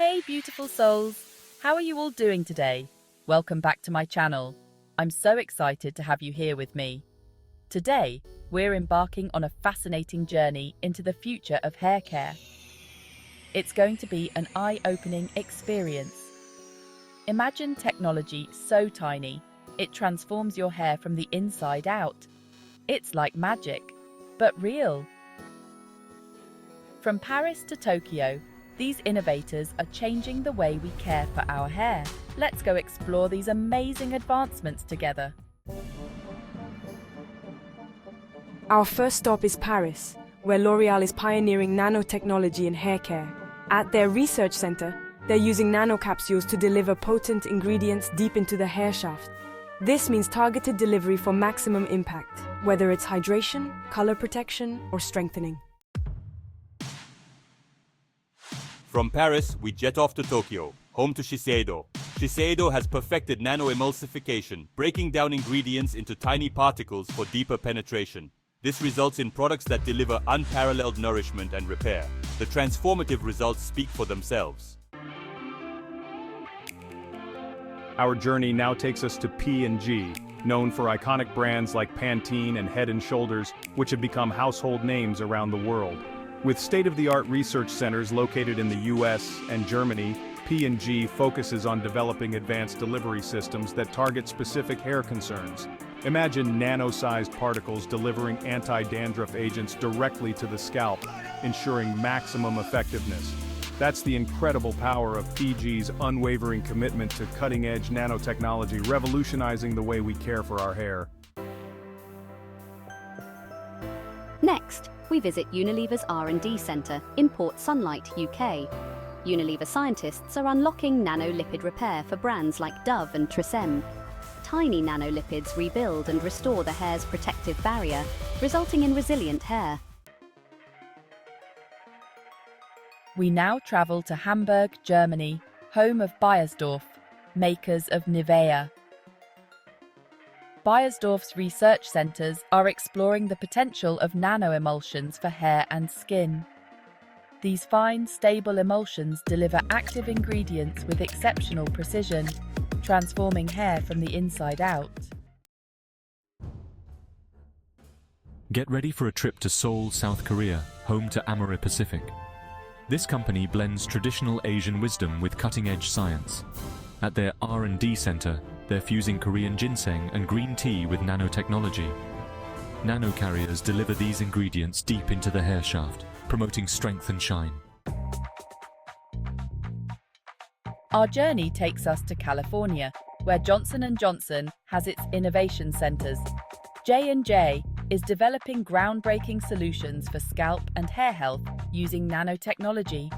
Hey beautiful souls! How are you all doing today? Welcome back to my channel. I'm so excited to have you here with me. Today, we're embarking on a fascinating journey into the future of hair care. It's going to be an eye-opening experience. Imagine technology so tiny, it transforms your hair from the inside out. It's like magic, but real. From Paris to Tokyo, these innovators are changing the way we care for our hair. Let's go explore these amazing advancements together. Our first stop is Paris, where L'Oréal is pioneering nanotechnology in hair care. At their research center, they're using nanocapsules to deliver potent ingredients deep into the hair shaft. This means targeted delivery for maximum impact, whether it's hydration, color protection, or strengthening. From Paris, we jet off to Tokyo, home to Shiseido. Shiseido has perfected nano-emulsification, breaking down ingredients into tiny particles for deeper penetration. This results in products that deliver unparalleled nourishment and repair. The transformative results speak for themselves. Our journey now takes us to P&G, known for iconic brands like Pantene and Head & Shoulders, which have become household names around the world. With state-of-the-art research centers located in the US and Germany, P&G focuses on developing advanced delivery systems that target specific hair concerns. Imagine nano-sized particles delivering anti-dandruff agents directly to the scalp, ensuring maximum effectiveness. That's the incredible power of P&G's unwavering commitment to cutting-edge nanotechnology, revolutionizing the way we care for our hair. Next, we visit Unilever's R&D Centre in Port Sunlight, UK. Unilever scientists are unlocking nanolipid repair for brands like Dove and Tresemme. Tiny nanolipids rebuild and restore the hair's protective barrier, resulting in resilient hair. We now travel to Hamburg, Germany, home of Beiersdorf, makers of Nivea. Beiersdorf's research centers are exploring the potential of nano-emulsions for hair and skin. These fine, stable emulsions deliver active ingredients with exceptional precision, transforming hair from the inside out. Get ready for a trip to Seoul, South Korea, home to Amore Pacific. This company blends traditional Asian wisdom with cutting-edge science. At their R&D center, they're fusing Korean ginseng and green tea with nanotechnology. Nanocarriers deliver these ingredients deep into the hair shaft, promoting strength and shine. Our journey takes us to California, where Johnson & Johnson has its innovation centers. J&J is developing groundbreaking solutions for scalp and hair health using nanotechnology.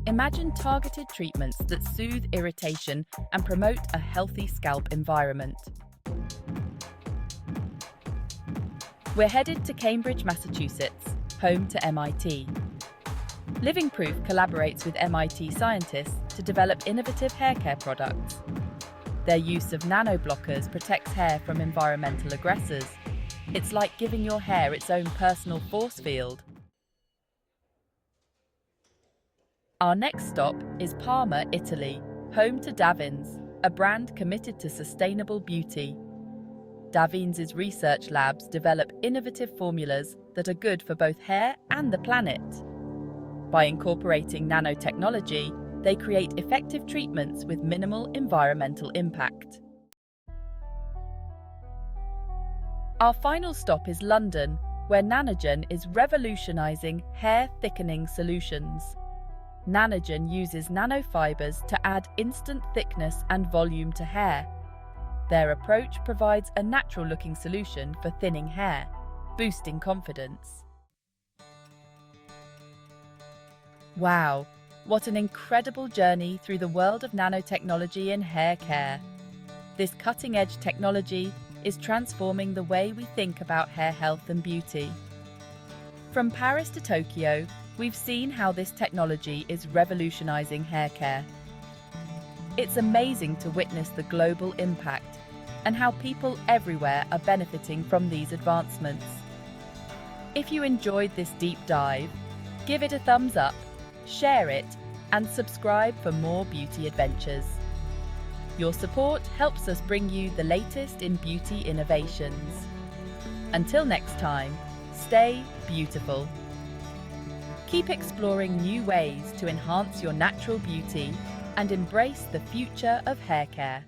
Imagine targeted treatments that soothe irritation and promote a healthy scalp environment. We're headed to Cambridge, Massachusetts, home to MIT. Living Proof collaborates with MIT scientists to develop innovative hair care products. Their use of nanoblockers protects hair from environmental aggressors. It's like giving your hair its own personal force field. Our next stop is Parma, Italy, home to Davins, a brand committed to sustainable beauty. Davins' research labs develop innovative formulas that are good for both hair and the planet. By incorporating nanotechnology, they create effective treatments with minimal environmental impact. Our final stop is London, where Nanogen is revolutionizing hair thickening solutions. Nanogen uses nanofibers to add instant thickness and volume to hair. Their approach provides a natural-looking solution for thinning hair, boosting confidence. Wow, what an incredible journey through the world of nanotechnology in hair care. This cutting-edge technology is transforming the way we think about hair health and beauty. From Paris to Tokyo, we've seen how this technology is revolutionizing hair care. It's amazing to witness the global impact and how people everywhere are benefiting from these advancements. If you enjoyed this deep dive, give it a thumbs up, share it, and subscribe for more beauty adventures. Your support helps us bring you the latest in beauty innovations. Until next time, stay beautiful. Keep exploring new ways to enhance your natural beauty and embrace the future of hair care.